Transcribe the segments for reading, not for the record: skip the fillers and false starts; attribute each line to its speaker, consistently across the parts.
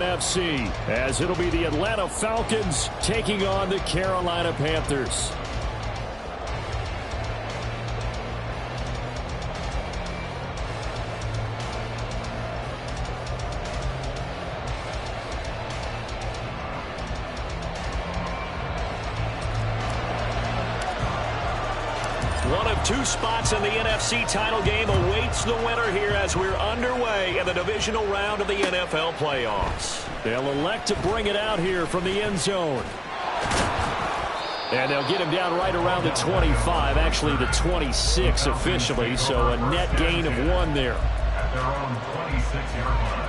Speaker 1: FC, as it'll be the Atlanta Falcons taking on the Carolina Panthers. One of two spots in the NFC title game awaits the winner here as we're underway in the divisional round of the NFL playoffs. They'll elect to bring it out here from the end zone. And they'll get him down right around the 25, actually the 26 officially, so a net gain of 1 there.
Speaker 2: At their own 26-yard line.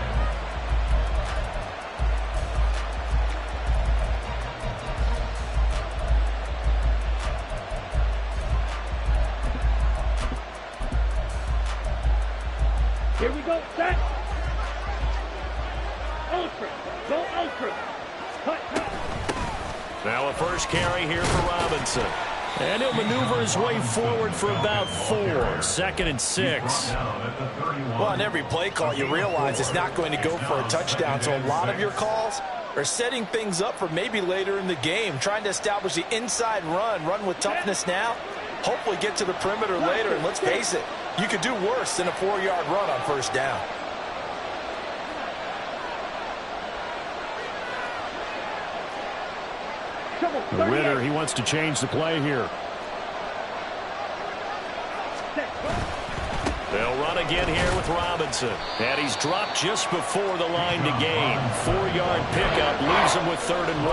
Speaker 3: Here we go, set. Ultra, go ultra. Cut.
Speaker 1: Now a first carry here for Robinson. And he'll maneuver his way forward for about 4. 2nd and 6.
Speaker 4: Well, on every play call, you realize it's not going to go for a touchdown. So a lot of your calls are setting things up for maybe later in the game, trying to establish the inside run with toughness now, hopefully get to the perimeter later. And let's face it, you could do worse than a 4-yard run on first down.
Speaker 1: Ritter, he wants to change the play here. They'll run again here with Robinson. And he's dropped just before the line to gain. 4-yard pickup leaves him with 3rd and 1.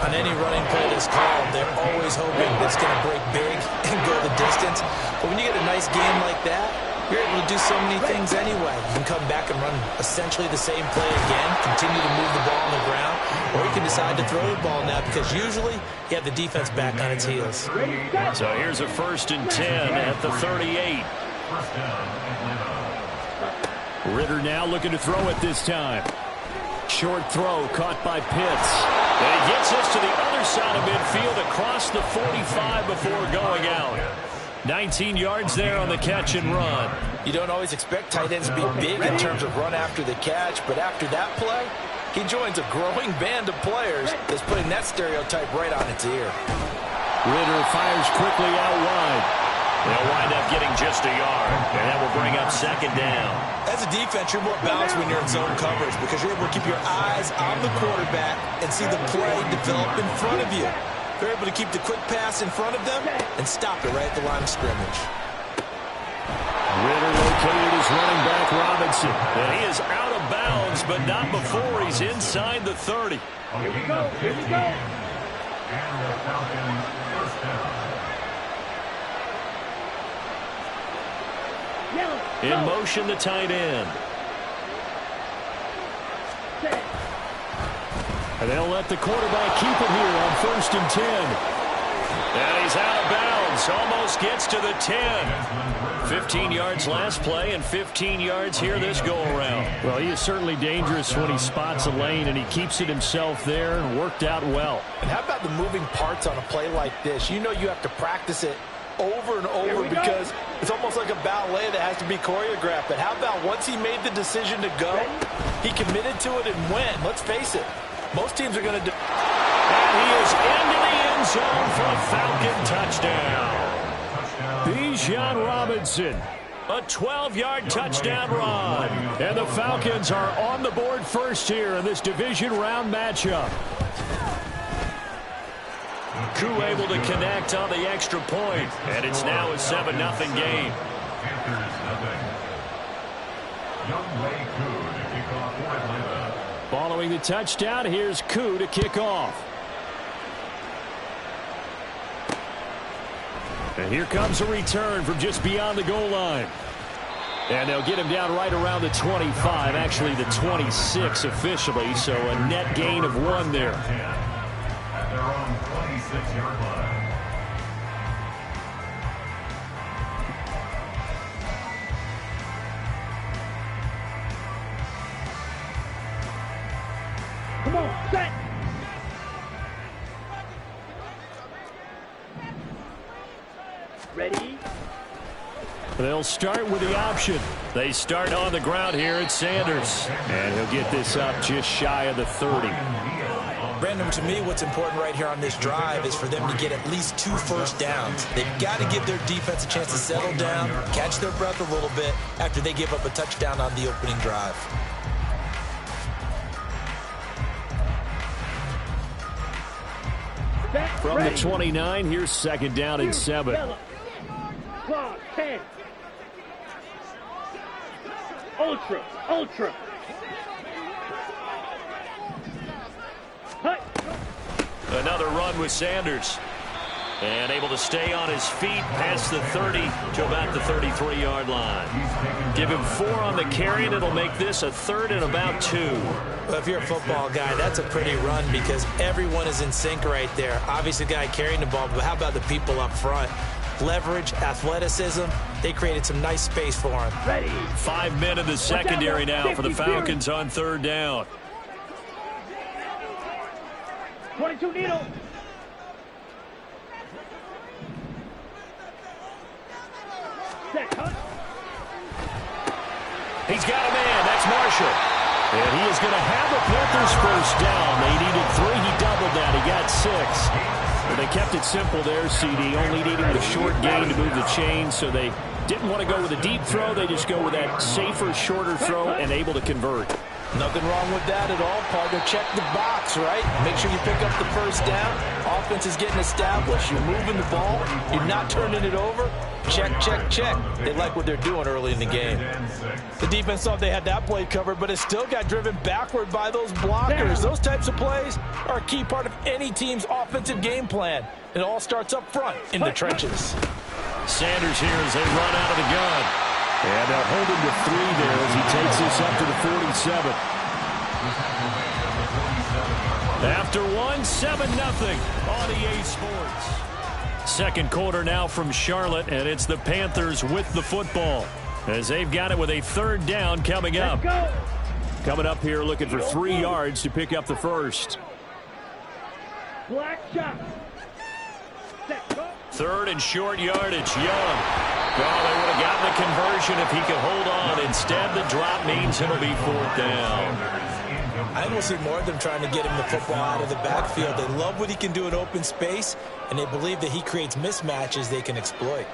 Speaker 4: On any running play that's called, they're always hoping it's going to break big and go the distance. But when you get a nice game like that, you're able to do so many things anyway. You can come back and run essentially the same play again, continue to move the ball on the ground, or you can decide to throw the ball now because usually you have the defense back on its heels.
Speaker 1: So here's a 1st and 10 at the 38. Ritter now looking to throw it this time. Short throw caught by Pitts. And he gets us to the other side of midfield across the 45 before going out. 19 yards there on the catch and run.
Speaker 4: You don't always expect tight ends to be big in terms of run after the catch, but after that play, he joins a growing band of players that's putting that stereotype right on its ear.
Speaker 1: Ritter fires quickly out wide. They'll wind up getting just a yard, and that will bring up 2nd down.
Speaker 4: As a defense, you're more balanced when you're in zone coverage because you're able to keep your eyes on the quarterback and see the play develop in front of you. They're able to keep the quick pass in front of them and stop it right at the line of scrimmage.
Speaker 1: Ritter located his running back Robinson. And he is out of bounds, but not before he's inside the 30.
Speaker 3: Here we go.
Speaker 2: And the Falcons first down.
Speaker 1: In motion, the tight end. And they'll let the quarterback keep it here on 1st and 10. And he's out of bounds. Almost gets to the 10. 15 yards last play and 15 yards here this go-around. Well, he is certainly dangerous when he spots a lane, and he keeps it himself there and worked out well.
Speaker 4: And how about the moving parts on a play like this? You know you have to practice it over and over because it's almost like a ballet that has to be choreographed. But how about once he made the decision to go, he committed to it and went. Let's face it, most teams are going to do.
Speaker 1: And he is into the end zone for a Falcon touchdown. Bijan Robinson, a 12-yard touchdown run. And the Falcons are on the board first here in this division round matchup. Koo able to connect on the extra point, and it's now a 7-0 game. Following the touchdown, here's Koo to kick off. And here comes a return from just beyond the goal line. And they'll get him down right around the 25, actually the 26 officially, so a net gain of 1 there.
Speaker 2: At their own 26-yard line.
Speaker 3: Come on, set. Ready?
Speaker 1: They'll start with the option. They start on the ground here at Sanders. And he'll get this up just shy of the 30.
Speaker 4: Brandon, to me, what's important right here on this drive is for them to get at least 2 first downs. They've got to give their defense a chance to settle down, catch their breath a little bit after they give up a touchdown on the opening drive.
Speaker 1: From the 29, here's second down and 7.
Speaker 3: Claw, 10. Ultra, ultra. Hut.
Speaker 1: Another run with Sanders. And able to stay on his feet past the 30 to about the 33-yard line. Give him 4 on the carry, and it'll make this a 3rd and about 2.
Speaker 4: Well, if you're a football guy, that's a pretty run because everyone is in sync right there. Obviously, the guy carrying the ball, but how about the people up front? Leverage, athleticism, they created some nice space for him.
Speaker 3: Ready.
Speaker 1: 5 men in the secondary now for the Falcons on 3rd down.
Speaker 3: 22 needle. Set, huh?
Speaker 1: He's got a man. That's Marshall. And he is going to have the Panthers first down. They needed 3. He doubled that. He got 6. But they kept it simple there, CD. Only needing the short gain to move the chain, so they didn't want to go with a deep throw. They just go with that safer, shorter throw and able to convert.
Speaker 4: Nothing wrong with that at all, partner. Check the box, right? Make sure you pick up the first down. Offense is getting established. You're moving the ball. You're not turning it over. Check, check, check. They like what they're doing early in the game. The defense thought they had that play covered, but it still got driven backward by those blockers. Those types of plays are a key part of any team's offensive game plan. It all starts up front in the trenches.
Speaker 1: Sanders here as they run out of the gun. And they'll hold him to 3 there as he takes this up to the 47. After 1, 7-0 on EA Sports. Second quarter now from Charlotte, and it's the Panthers with the football as they've got it with a 3rd down coming up. Coming up here looking for 3 yards to pick up the first.
Speaker 3: Black shot. Set, go.
Speaker 1: 3rd and short yardage. Young. Well, they would have gotten the conversion if he could hold on. Instead, the drop means it'll be 4th down.
Speaker 4: I think we'll see more of them trying to get him the football out of the backfield. They love what he can do in open space, and they believe that he creates mismatches they can exploit.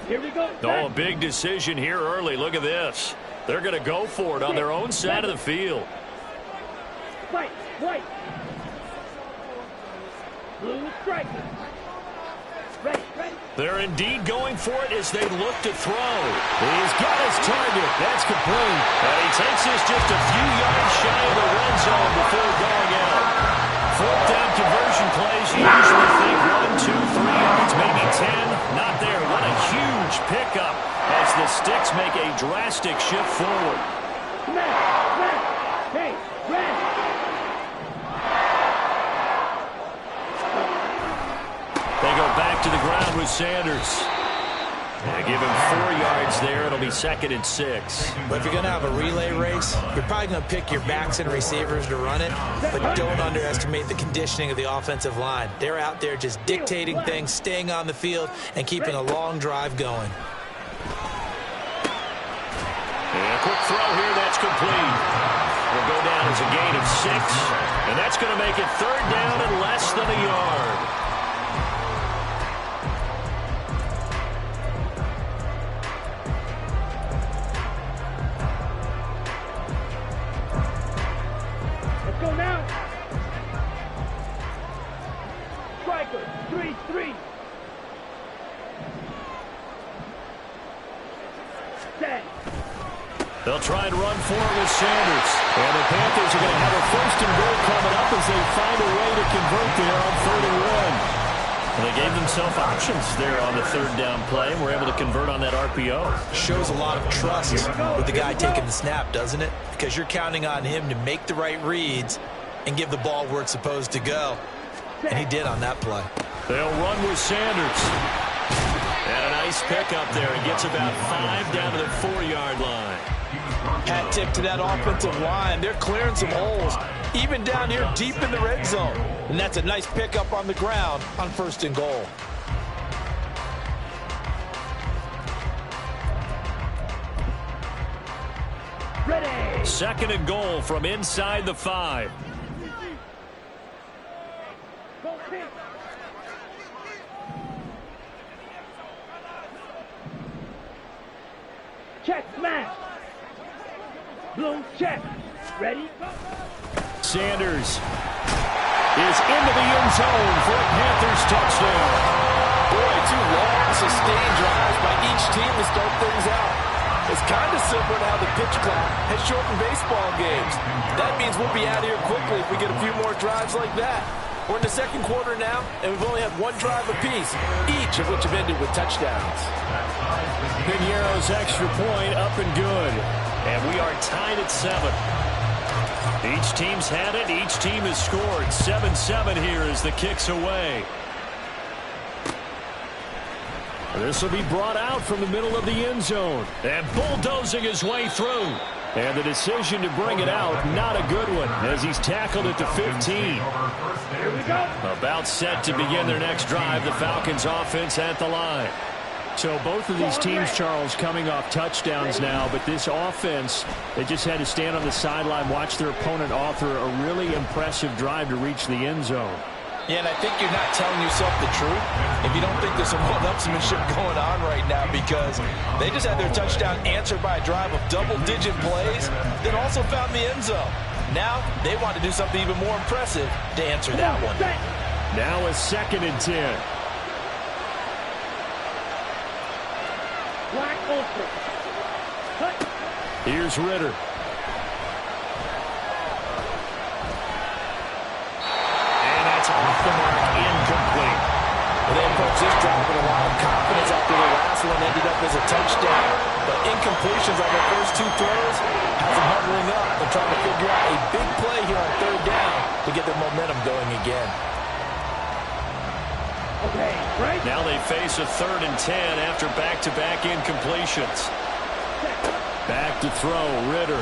Speaker 3: Here we go.
Speaker 1: Oh, a big decision here early. Look at this. They're going to go for it on their own side of the field.
Speaker 3: White, white. Blue stripe. Ready, ready.
Speaker 1: They're indeed going for it as they look to throw. He's got his target. That's complete. And he takes this just a few yards shy of the red zone before going out. 4th down conversion plays. You usually think 1, 2, 3 yards, maybe 10. Not there. What a huge pickup as the Sticks make a drastic shift forward.
Speaker 3: Red, red. Hey, red.
Speaker 1: They go back to the ground with Sanders. They give him 4 yards there. It'll be 2nd and 6.
Speaker 4: But if you're going to have a relay race, you're probably going to pick your backs and receivers to run it, but don't underestimate the conditioning of the offensive line. They're out there just dictating things, staying on the field, and keeping a long drive going.
Speaker 1: And a quick throw here. That's complete. Will go down as a gain of 6, and that's going to make it 3rd down and less than a yard.
Speaker 3: Go now. Striker, 3-3. Set.
Speaker 1: They'll try and run for it with Sanders. And the Panthers are going to have a 1st and goal coming up as they find a way to convert there on 3rd and 1. And they gave themselves options there on the 3rd down play and were able to convert on that RPO.
Speaker 4: Shows a lot of trust with the guy taking the snap, doesn't it? Because you're counting on him to make the right reads and give the ball where it's supposed to go. And he did on that play.
Speaker 1: They'll run with Sanders. And a nice pickup there. He gets about 5 down to the 4-yard line.
Speaker 4: Hat tip to that offensive line. They're clearing some holes, even down here deep in the red zone. And that's a nice pickup on the ground on 1st and goal.
Speaker 3: Ready.
Speaker 1: Second and goal from inside the 5.
Speaker 3: Go kick. Check, smash. Bloom, check. Ready?
Speaker 1: Sanders is into the end zone for a Panthers touchdown.
Speaker 4: Boy, 2 long, sustained drives by each team to start things out. It's kind of similar to how the pitch clock has shortened baseball games. That means we'll be out of here quickly if we get a few more drives like that. We're in the second quarter now, and we've only had 1 drive apiece, each of which have ended with touchdowns.
Speaker 1: Piñeiro's extra point up and good. And we are tied at 7. Each team's had it. Each team has scored. 7-7 here as the kick's away. This will be brought out from the middle of the end zone. And bulldozing his way through. And the decision to bring it out, not a good one, as he's tackled at the 15.
Speaker 3: Here we go.
Speaker 1: About set to begin their next drive. The Falcons offense at the line. So both of these teams, Charles, coming off touchdowns now, but this offense, they just had to stand on the sideline, watch their opponent author a really impressive drive to reach the end zone.
Speaker 4: Yeah, and I think you're not telling yourself the truth if you don't think there's some one-upsmanship going on right now, because they just had their touchdown answered by a drive of double-digit plays, then also found the end zone. Now they want to do something even more impressive to answer that one.
Speaker 1: Now a 2nd and 10.
Speaker 3: Black Ultra. Cut.
Speaker 1: Here's Ritter. And that's off the mark, incomplete.
Speaker 4: Well, they approached this drive with a lot of confidence after the last one ended up as a touchdown. But incompletions on their first 2 throws has them hovering up and trying to figure out a big play here on 3rd down to get their momentum going again.
Speaker 3: Okay, right.
Speaker 1: Now they face a 3rd and 10 after back-to-back incompletions. Back to throw, Ritter.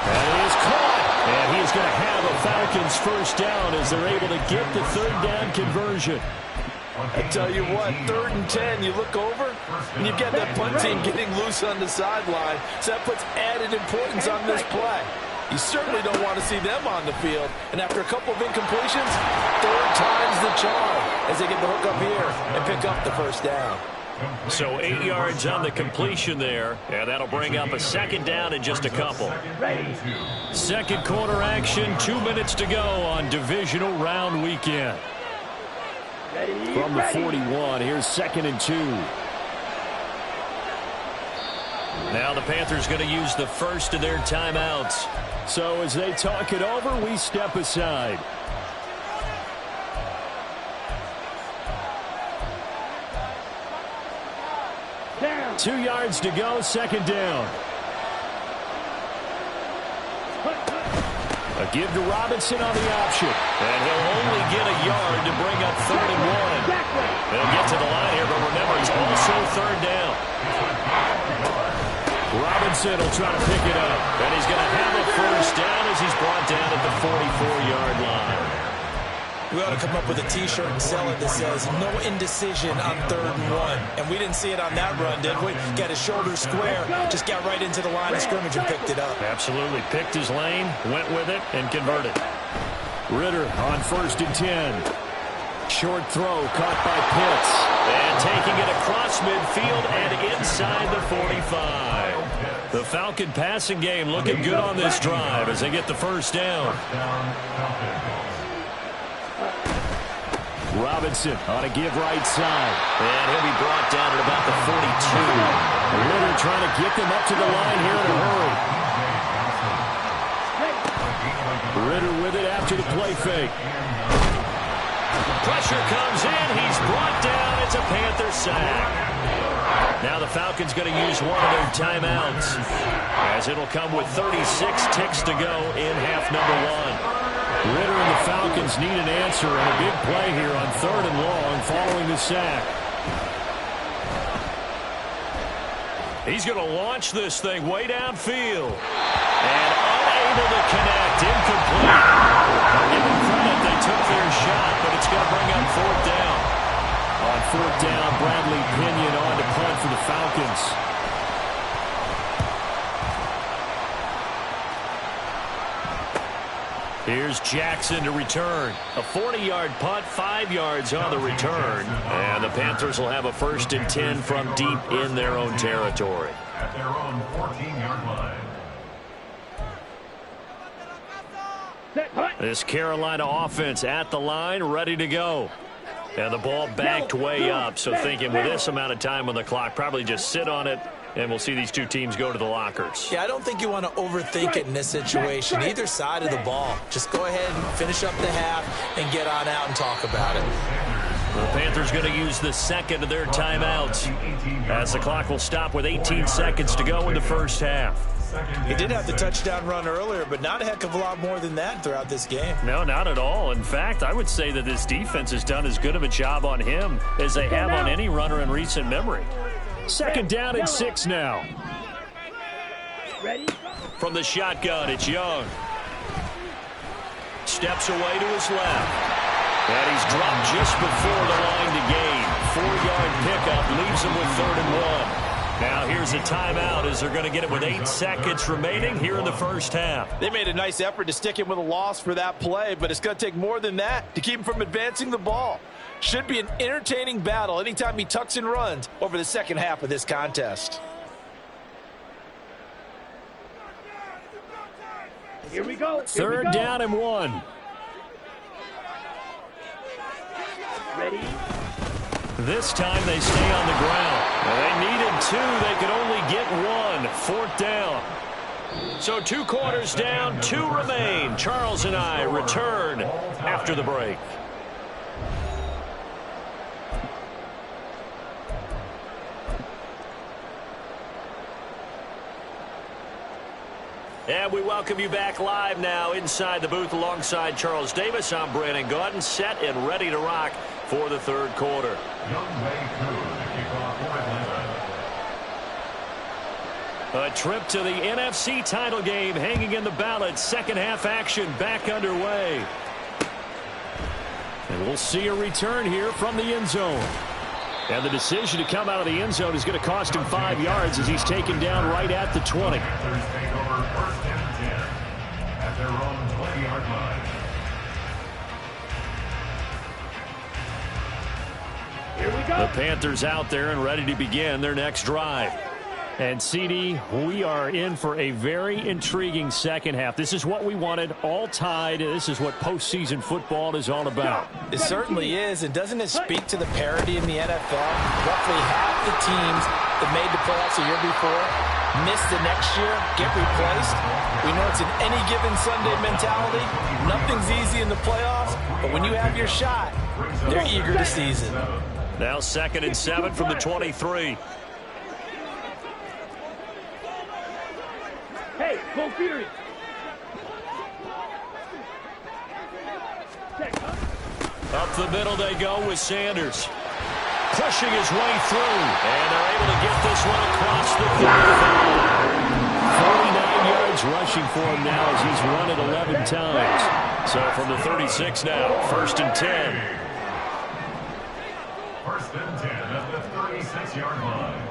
Speaker 1: And it is caught. And he's going to have a Falcons first down as they're able to get the 3rd down conversion.
Speaker 4: I tell you what, 3rd and 10, you look over, and you've got that punt team getting loose on the sideline, so that puts added importance on this play. You certainly don't want to see them on the field. And after a couple of incompletions, 3rd time's the charm as they get the hook up here and pick up the first down.
Speaker 1: So 8 yards on the completion there. And that'll bring up a 2nd down in just a couple. Second quarter action, 2 minutes to go on divisional round weekend. From the 41, here's 2nd and 2. Now the Panthers going to use the first of their timeouts. So as they talk it over, we step aside.
Speaker 3: Down.
Speaker 1: 2 yards to go, 2nd down. A give to Robinson on the option. And he'll only get a yard to bring up 3rd and 1. They'll get to the line here, but remember, it's also 3rd down. Robinson will try to pick it up. And he's going to have a first down as he's brought down at the 44-yard line.
Speaker 4: We ought to come up with a T-shirt and sell it that says, no indecision on 3rd and 1. And we didn't see it on that run, did we? Got his shoulders square, just got right into the line of scrimmage and picked it up.
Speaker 1: Absolutely. Picked his lane, went with it, and converted. Ritter on 1st and 10. Short throw caught by Pitts. And taking it across midfield and inside the 45. The Falcon passing game looking good on this drive as they get the first down. Robinson on a give right side. And he'll be brought down at about the 42. Ritter trying to get them up to the line here in a hurry. Ritter with it after the play fake. Pressure comes in. He's brought down. It's a Panther sack. Now the Falcons going to use one of their timeouts as it'll come with 36 ticks to go in half number 1. Ritter and the Falcons need an answer and a big play here on 3rd and long following the sack. He's going to launch this thing way downfield. And unable to connect. Incomplete. I'll give them credit. They took their shot, but it's going to bring up 4th down. On 4th down, Bradley Pinion on to punt for the Falcons. Here's Jackson to return. A 40-yard punt, 5 yards on the return. And the Panthers will have a 1st and 10 from deep in their own territory.
Speaker 2: At their own 14-yard line.
Speaker 1: This Carolina offense at the line, ready to go. And the ball backed way up, so thinking with this amount of time on the clock, probably just sit on it, and we'll see these two teams go to the lockers.
Speaker 4: Yeah, I don't think you want to overthink it in this situation. Either side of the ball. Just go ahead and finish up the half and get on out and talk about it.
Speaker 1: The Panthers going to use the second of their timeouts as the clock will stop with 18 seconds to go in the first half.
Speaker 4: He did have the touchdown run earlier, but not a heck of a lot more than that throughout this game.
Speaker 1: No, not at all. In fact, I would say that this defense has done as good of a job on him as they have on any runner in recent memory. 2nd down and 6 now.
Speaker 3: Ready?
Speaker 1: From the shotgun, it's Young. Steps away to his left. And he's dropped just before the line to gain. 4-yard pickup leaves him with 3rd and 1. Now here's a timeout as they're going to get it with 8 seconds remaining here in the first half.
Speaker 5: They made a nice effort to stick him with a loss for that play, but it's going to take more than that to keep him from advancing the ball. Should be an entertaining battle anytime he tucks and runs over the second half of this contest.
Speaker 3: Here we go.
Speaker 1: 3rd down and 1.
Speaker 3: Ready?
Speaker 1: This time they stay on the ground. They needed 2. They could only get 1. 4th down. So 2 quarters down, 2 remain. Charles and I return after the break. And we welcome you back live now inside the booth alongside Charles Davis. I'm Brandon Gaudin, set and ready to rock for the 3rd quarter. A trip to the NFC title game hanging in the balance. Second half action back underway. And we'll see a return here from the end zone. And the decision to come out of the end zone is going to cost him 5 yards as he's taken down right at the 20.
Speaker 2: At their own 20-yard line.
Speaker 3: Here we go.
Speaker 1: The Panthers out there and ready to begin their next drive. And, CD, we are in for a very intriguing second half. This is what we wanted, all tied. This is what postseason football is all about.
Speaker 4: It certainly is, and doesn't it speak to the parity in the NFL? Roughly half the teams that made the playoffs a year before miss the next year, get replaced. We know it's an any given Sunday mentality. Nothing's easy in the playoffs, but when you have your shot, they're eager to seize it.
Speaker 1: Now 2nd and 7 from the 23.
Speaker 3: Hey, go Fury.
Speaker 1: Up the middle they go with Sanders. Pushing his way through. And they're able to get this one across the 49 yards rushing for him now as he's run it 11 times. So from the 36 now, 1st and 10.
Speaker 2: 1st and 10 at the 36-yard line.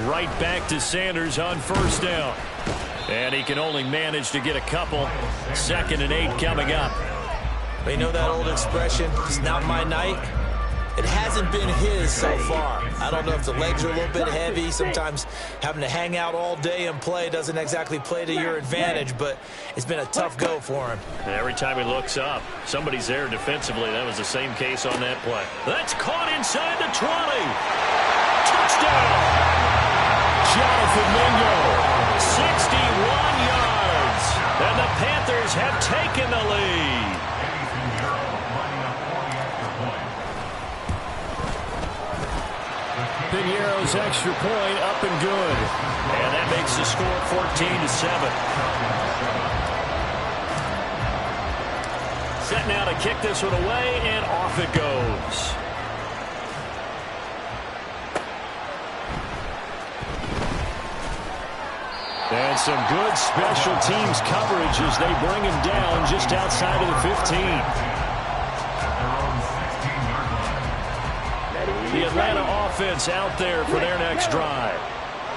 Speaker 1: Right back to Sanders on 1st down. And he can only manage to get a couple. 2nd and 8 coming up.
Speaker 4: You know that old expression, it's not my night? It hasn't been his so far. I don't know if the legs are a little bit heavy. Sometimes having to hang out all day and play doesn't exactly play to your advantage, but it's been a tough go for him.
Speaker 1: And every time he looks up, somebody's there defensively. That was the same case on that play. That's caught inside the 20. Touchdown! Jonathan Mingo, 61 yards. And the Panthers have taken the lead. Piñeiro's extra point up and good. And that makes the score 14-7. Set now to kick this one away, and off it goes. And some good special teams coverage as they bring him down just outside of the 15. The Atlanta offense out there for their next drive.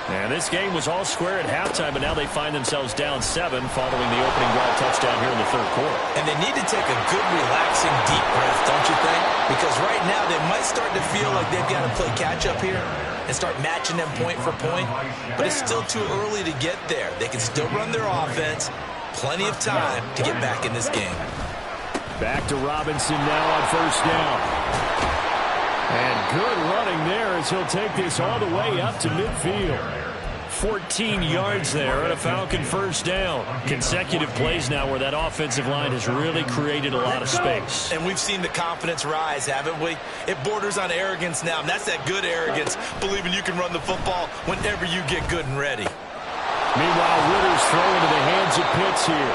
Speaker 1: And this game was all square at halftime, but now they find themselves down 7 following the opening drive touchdown here in the third quarter.
Speaker 4: And they need to take a good, relaxing, deep breath, don't you think? Because right now they might start to feel like they've got to play catch-up here and start matching them point for point. But it's still too early to get there. They can still run their offense. Plenty of time to get back in this game.
Speaker 1: Back to Robinson now on first down. And good running there as he'll take this all the way up to midfield. 14 yards there and a Falcon first down. Consecutive plays now where that offensive line has really created a lot of space.
Speaker 4: And we've seen the confidence rise, haven't we? It borders on arrogance now, and that's that good arrogance, believing you can run the football whenever you get good and ready.
Speaker 1: Meanwhile, Ritter's throw into the hands of Pitts here.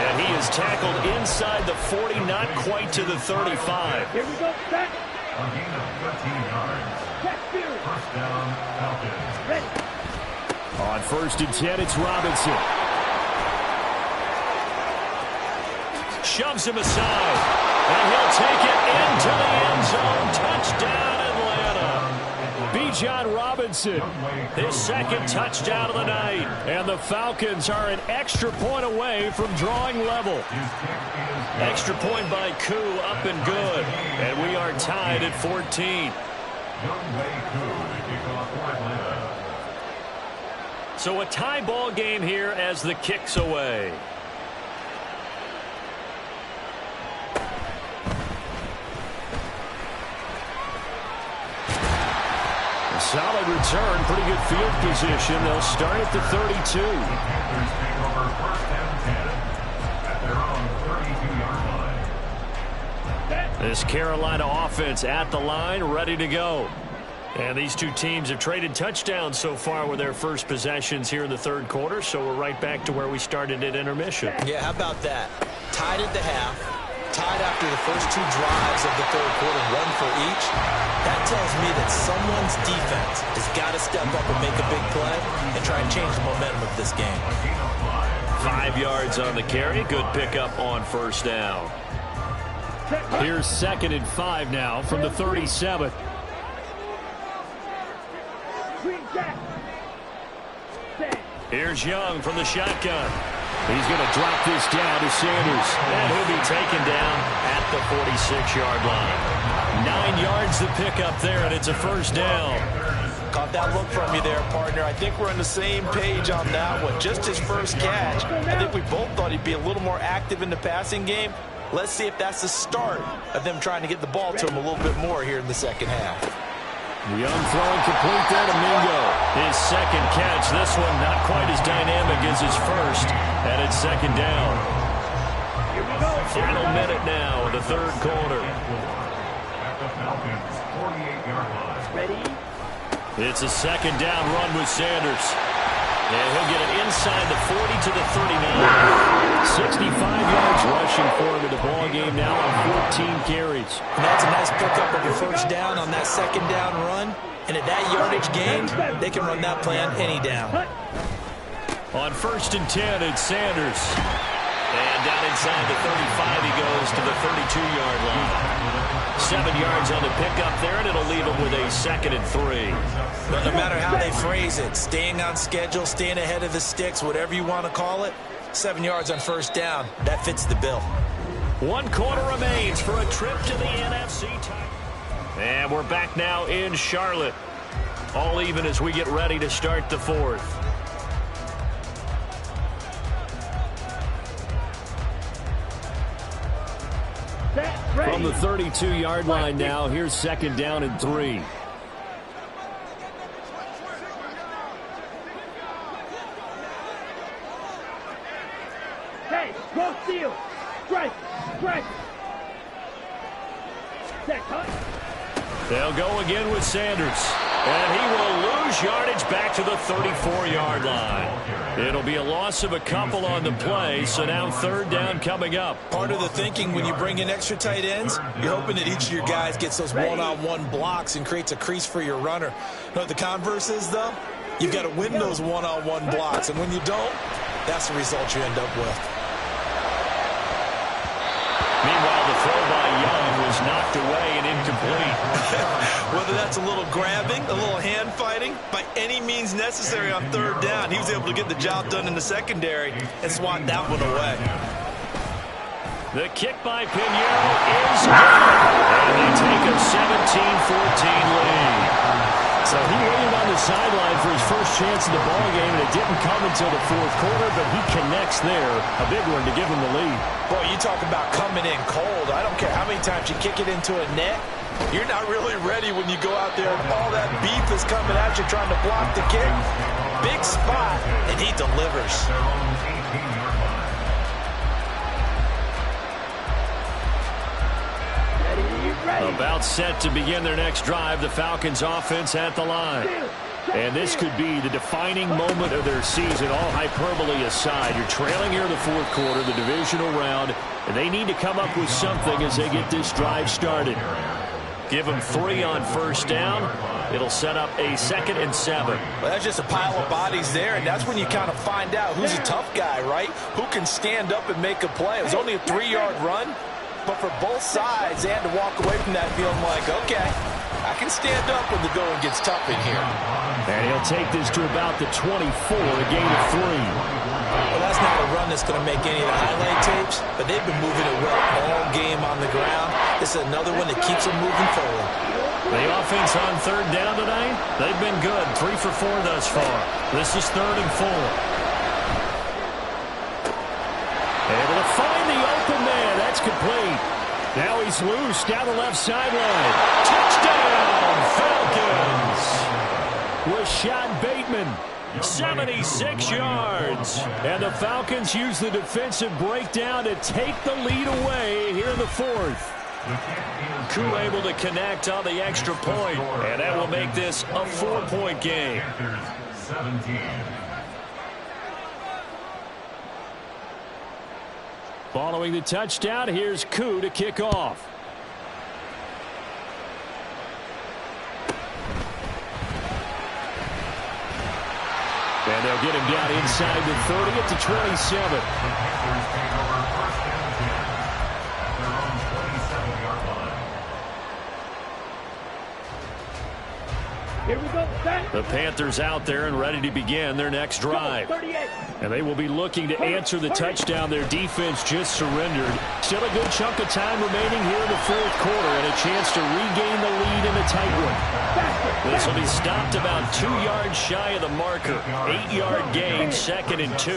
Speaker 1: And he is tackled inside the 40, not quite to the 35.
Speaker 3: Here we go, back.
Speaker 2: A gain of 13 yards. First down, Falcons.
Speaker 3: Ready.
Speaker 1: On first and 10, it's Robinson. Shoves him aside. And he'll take it into the end zone. Touchdown, Atlanta. Bijan Robinson, his second touchdown of the night. And the Falcons are an extra point away from drawing level. Extra point by Koo, up and good. And we are tied at 14. So a tie ball game here as the kick's away. A solid return, pretty good field position. They'll start at the 32. This Carolina offense at the line, ready to go. And these two teams have traded touchdowns so far with their first possessions here in the third quarter, so we're right back to where we started at intermission.
Speaker 4: Yeah, how about that? Tied at the half, tied after the first two drives of the third quarter, one for each. That tells me that someone's defense has got to step up and make a big play and try and change the momentum of this game.
Speaker 1: 5 yards on the carry. Good pickup on first down. Here's 2nd and 5 now from the 37. Here's Young from the shotgun. He's going to drop this down to Sanders. And he'll be taken down at the 46-yard line. 9 yards to pick up there, and it's a first down.
Speaker 5: Caught that look from you there, partner. I think we're on the same page on that one. Just his first catch. I think we both thought he'd be a little more active in the passing game. Let's see if that's the start of them trying to get the ball to him a little bit more here in the second half.
Speaker 1: Young throwing complete there to Mingo. His second catch. This one not quite as dynamic as his first. And it's second down. Final minute now of the third quarter.
Speaker 2: At the Falcons, 48-yard line.
Speaker 3: Ready.
Speaker 1: It's a second down run with Sanders. And he'll get it inside the 40 to the 39. 65 yards rushing for him in the ball game now on 14 carries.
Speaker 4: And that's a nice pickup of a first down on that second down run. And at that yardage gain, they can run that play on any down.
Speaker 1: On first and 10, it's Sanders. And down inside the 35, he goes to the 32-yard line. 7 yards on the pickup there, and it'll leave him with a 2nd and 3.
Speaker 4: But no matter how they phrase it, staying on schedule, staying ahead of the sticks, whatever you want to call it, 7 yards on first down, that fits the bill.
Speaker 1: 1 quarter remains for a trip to the NFC title. And we're back now in Charlotte. All even as we get ready to start the fourth. From the 32-yard line now, here's 2nd down and 3.
Speaker 3: Hey, go steal. Strike. Strike. Set, cut.
Speaker 1: They'll go again with Sanders. And he will lose yardage back to the 34-yard line. It'll be a loss of a couple on the play, so now 3rd down coming up.
Speaker 4: Part of the thinking when you bring in extra tight ends, you're hoping that each of your guys gets those one-on-one blocks and creates a crease for your runner. You know what the converse is, though? You've got to win those one-on-one blocks, and when you don't, that's the result you end up with.
Speaker 1: Meanwhile, the throw by Young was knocked away and incomplete.
Speaker 5: Whether that's a little grabbing, a little hand fighting, by any means necessary on third down. He was able to get the job done in the secondary and swat that one away.
Speaker 1: The kick by Pinheiro is good. And they take a 17-14 lead. So he waited on the sideline for his first chance in the ballgame, and it didn't come until the fourth quarter, but he connects there. A big one to give him the lead.
Speaker 5: Boy, you talk about coming in cold. I don't care how many times you kick it into a net. You're not really ready when you go out there and all that beef is coming at you trying to block the kick. Big spot, and he delivers.
Speaker 1: About set to begin their next drive, the Falcons offense at the line. And this could be the defining moment of their season, all hyperbole aside. You're trailing here in the fourth quarter, the divisional round, and they need to come up with something as they get this drive started. Give them 3 on first down. It'll set up a 2nd and 7.
Speaker 5: Well, that's just a pile of bodies there, and that's when you kind of find out who's a tough guy, right? Who can stand up and make a play. It was only a 3-yard run. But for both sides, they had to walk away from that feeling like, okay, I can stand up when the going gets tough in here.
Speaker 1: And he'll take this to about the 24, a gain of 3.
Speaker 4: Well, that's not a run that's going to make any of the highlight tapes, but they've been moving it well all game on the ground. This is another one that keeps them moving forward.
Speaker 1: The offense on third down tonight, they've been good. 3 for 4 thus far. This is 3rd and 4. Able to find the open man. That's complete. Now he's loose down the left sideline. Touchdown, Falcons. Rashad Bateman, 76 yards. And the Falcons use the defensive breakdown to take the lead away here in the 4th. Koo able to connect on the extra point, and that will make this a 4-point game.
Speaker 2: 17.
Speaker 1: Following the touchdown, here's Koo to kick off. And they'll get him down inside the 30 at the 27.
Speaker 3: Here we go.
Speaker 1: The Panthers out there and ready to begin their next drive. And they will be looking to answer the touchdown their defense just surrendered. Still a good chunk of time remaining here in the fourth quarter and a chance to regain the lead in a tight one. This will be stopped about 2 yards shy of the marker. 8-yard gain, 2nd and 2.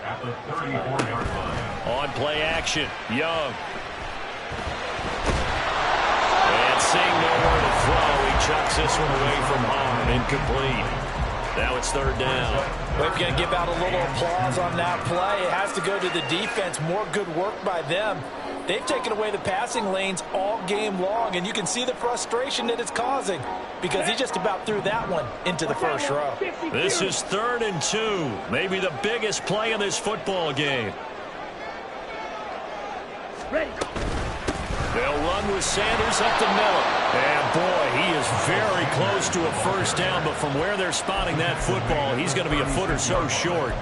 Speaker 2: At the 34-yard line.
Speaker 1: On play action, Young. And seeing nowhere to throw, he chucks this one away from harm. Incomplete. Now it's 3rd down.
Speaker 5: Well, if you're going to give out a little applause on that play, it has to go to the defense. More good work by them. They've taken away the passing lanes all game long, and you can see the frustration that it's causing because he just about threw that one into the first row.
Speaker 1: This is 3rd and 2. Maybe the biggest play in this football game.
Speaker 3: Ready.
Speaker 1: They'll run with Sanders up the middle. And, boy, he is very close to a first down, but from where they're spotting that football, he's going to be a foot or so short.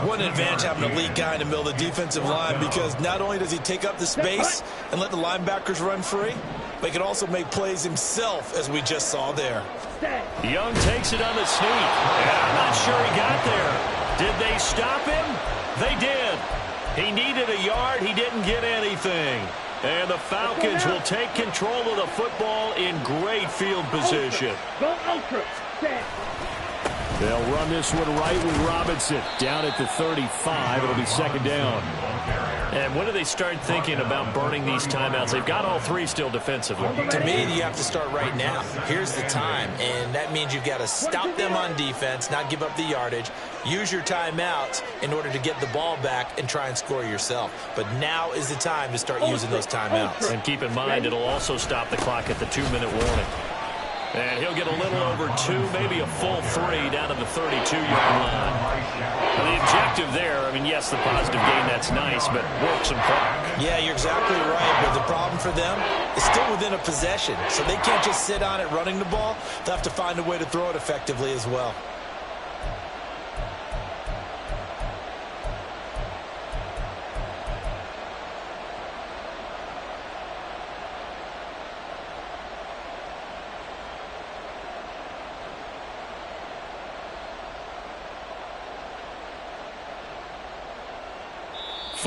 Speaker 5: What an advantage having an elite guy in the middle of the defensive line because not only does he take up the space and let the linebackers run free, but he can also make plays himself, as we just saw there.
Speaker 1: Young takes it on the sneak, and I'm not sure he got there. Did they stop him? They did. He needed a yard. He didn't get anything. And the Falcons will take control of the football in great field position.
Speaker 3: Go ultra.
Speaker 1: They'll run this one right with Robinson. Down at the 35. It'll be 2nd down. And when do they start thinking about burning these timeouts? They've got all 3 still defensively.
Speaker 4: To me, you have to start right now. Here's the time, and that means you've got to stop them on defense, not give up the yardage, use your timeouts in order to get the ball back and try and score yourself. But now is the time to start using those timeouts.
Speaker 1: And keep in mind, it'll also stop the clock at the 2-minute warning. And he'll get a little over 2, maybe a full 3 down to the 32-yard line. Now, the objective there, I mean, yes, the positive gain, that's nice, but work some clock.
Speaker 4: Yeah, you're exactly right, but the problem for them is still within a possession, so they can't just sit on it running the ball. They'll have to find a way to throw it effectively as well.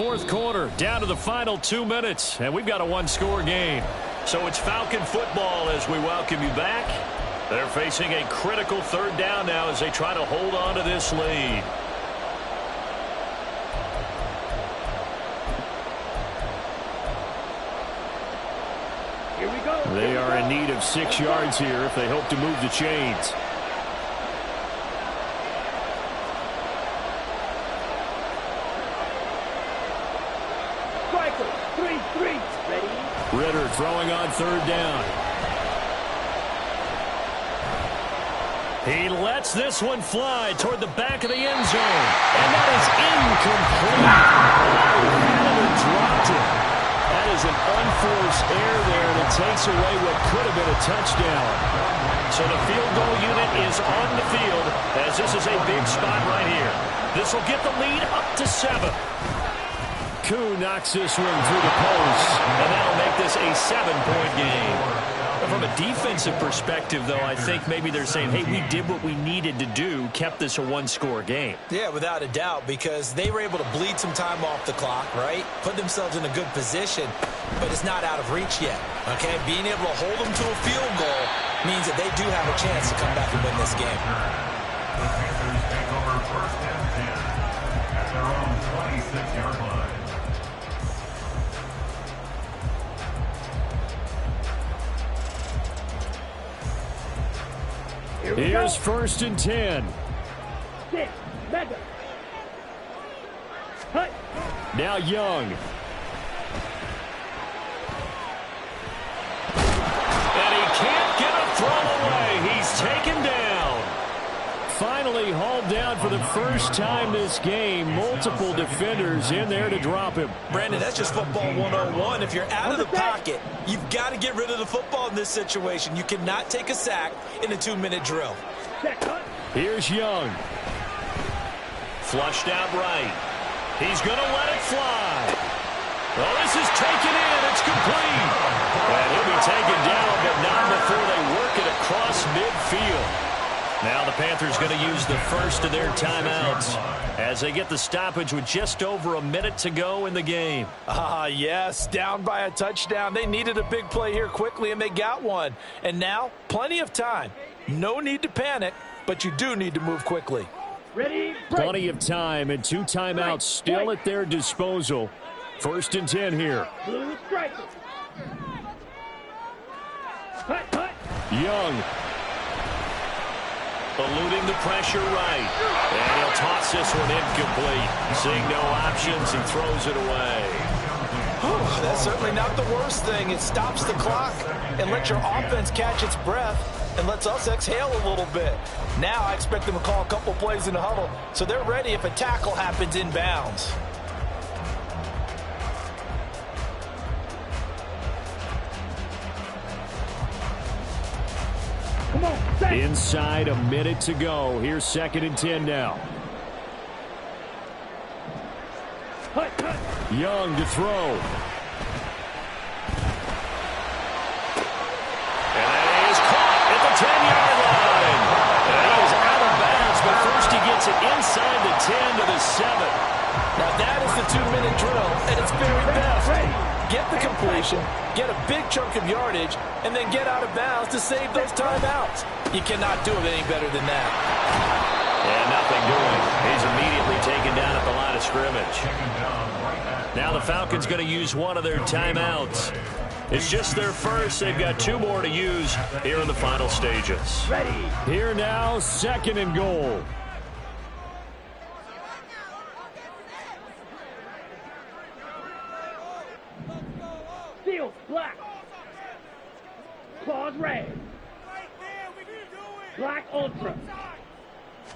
Speaker 1: fourth quarter, down to the final 2 minutes, and we've got a one-score game. So it's Falcon football as we welcome you back. They're facing a critical third down now as they try to hold on to this lead.
Speaker 3: Here we go.
Speaker 1: They are in need of 6 yards here if they hope to move the chains.
Speaker 3: Striker, 3-3. Ready?
Speaker 1: Ritter throwing on third down. He lets this one fly toward the back of the end zone. And that is incomplete. Canada dropped it. That is an unforced error there, and it takes away what could have been a touchdown. So the field goal unit is on the field as this is a big spot right here. This will get the lead up to 7. Koo knocks this one through the post, and that'll make this a 7-point game. From a defensive perspective, though, I think maybe they're saying, hey, we did what we needed to do, kept this a one-score game.
Speaker 4: Yeah, without a doubt, because they were able to bleed some time off the clock, right? Put themselves in a good position, but it's not out of reach yet, okay? Being able to hold them to a field goal means that they do have a chance to come back and win this game.
Speaker 2: The Panthers take over first and 10 at their own 26-yard line.
Speaker 1: Here's first and 10.
Speaker 3: 6. Madden. Hut.
Speaker 1: Now Young. And he can't get a throw away. He's taken down. Finally hauled down for the first time this game. Multiple defenders in there to drop him.
Speaker 4: Brandon, that's just football 101. If you're out of the pocket, you've got to get rid of the football in this situation. You cannot take a sack in a 2-minute drill.
Speaker 3: Check, hut.
Speaker 1: Here's Young. Flushed out right. He's going to let it fly. Well, this is taken in. It's complete. And he'll be taken down, but not before they work it across midfield. Now the Panthers going to use the first of their timeouts as they get the stoppage with just over a minute to go in the game.
Speaker 5: Yes, down by a touchdown. They needed a big play here quickly, and they got one. And now, plenty of time. No need to panic, but you do need to move quickly.
Speaker 3: Ready?
Speaker 1: Plenty of time and 2 timeouts still at their disposal. First and 10 here.
Speaker 3: Blue striker. Hut, hut.
Speaker 1: Young. Eluding the pressure right. And he'll toss this one incomplete. Seeing no options, he throws it away.
Speaker 5: That's certainly not the worst thing. It stops the clock and lets your offense catch its breath and lets us exhale a little bit. Now I expect them to call a couple plays in the huddle so they're ready if a tackle happens inbounds.
Speaker 3: Come on, set.
Speaker 1: Inside a minute to go. Here's second and 10 now.
Speaker 3: Hut, hut.
Speaker 1: Young to throw. And that is caught at the 10-yard line. And he is out of bounds, but first he gets it inside the 10 to the 7.
Speaker 5: Now that is the 2-minute drill at its very best. Get the completion, get a big chunk of yardage, and then get out of bounds to save those timeouts. You cannot do it any better than that.
Speaker 1: And nothing doing. He's immediately taken down at the line of scrimmage. Now the Falcons going to use one of their timeouts. It's just their first. They've got 2 more to use here in the final stages.
Speaker 3: Ready.
Speaker 1: Here now, second and goal.
Speaker 3: Seal black. Claws red. Black ultra.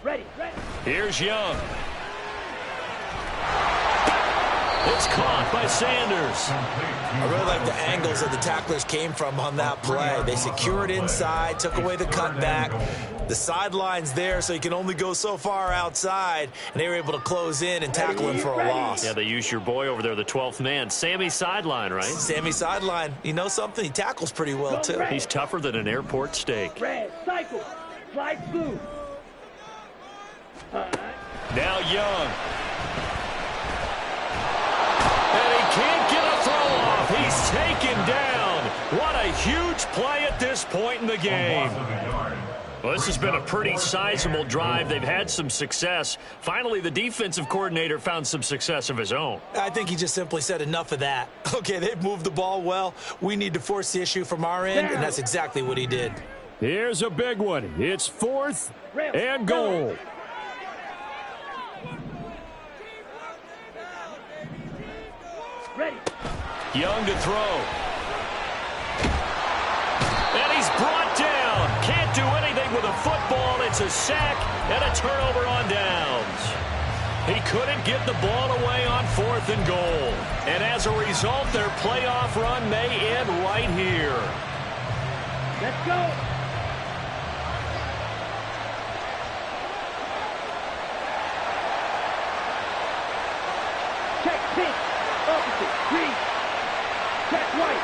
Speaker 3: Ready, ready.
Speaker 1: Here's Young. It's caught by Sanders.
Speaker 4: I really like the angles that the tacklers came from on that play. They secured inside, took away the cutback. The sideline's there, so you can only go so far outside, and they were able to close in and tackle him for a loss.
Speaker 1: Yeah, they used your boy over there, the 12th man. Sammy Sideline, right?
Speaker 4: Sammy Sideline. You know something? He tackles pretty well, too.
Speaker 1: He's tougher than an airport steak.
Speaker 3: Red, cycle. Slide blue.
Speaker 1: Now Young. huge play at this point in the game. Well, this has been a pretty sizable drive. They've had some success. Finally, the defensive coordinator found some success of his own.
Speaker 4: I think he just simply said enough of that. Okay, they've moved the ball well. We need to force the issue from our end, and that's exactly what he did.
Speaker 1: Here's a big one. It's 4th and goal.
Speaker 3: Ready.
Speaker 1: Young to throw. And he's brought down. Can't do anything with a football. It's a sack and a turnover on downs. He couldn't get the ball away on 4th and goal. And as a result, their playoff run may end right here.
Speaker 3: Let's go. Check pitch. Opposite. Green. Check right.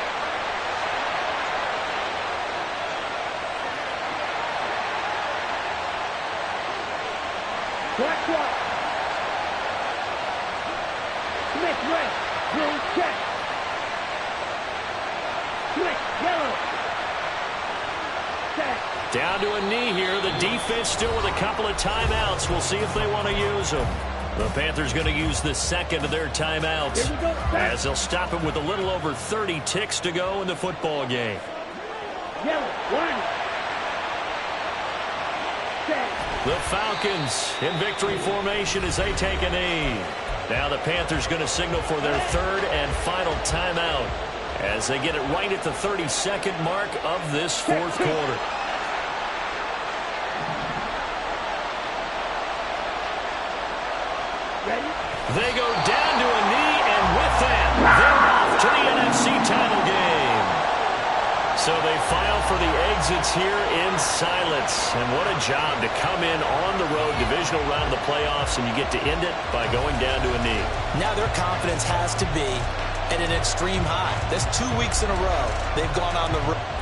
Speaker 3: Black white. Smith red. Green check. Smith yellow. Check.
Speaker 1: Down to a knee here. The defense still with a couple of timeouts. We'll see if they want to use them. The Panthers going to use the second of their timeouts
Speaker 3: Here we go.
Speaker 1: as they'll stop it with a little over 30 ticks to go in the football game.
Speaker 3: Yellow. One. Check.
Speaker 1: The Falcons in victory formation as they take a knee. Now the Panthers going to signal for their third and final timeout as they get it right at the 32nd mark of this fourth quarter.
Speaker 3: Ready.
Speaker 1: They go down to a knee, and with that, they're off to the NFC title game. So they file for the exits here in silence. And what a job to come in on the road, divisional round of the playoffs, and you get to end it by going down to a knee.
Speaker 4: Now their confidence has to be at an extreme high. That's 2 weeks in a row they've gone on the road.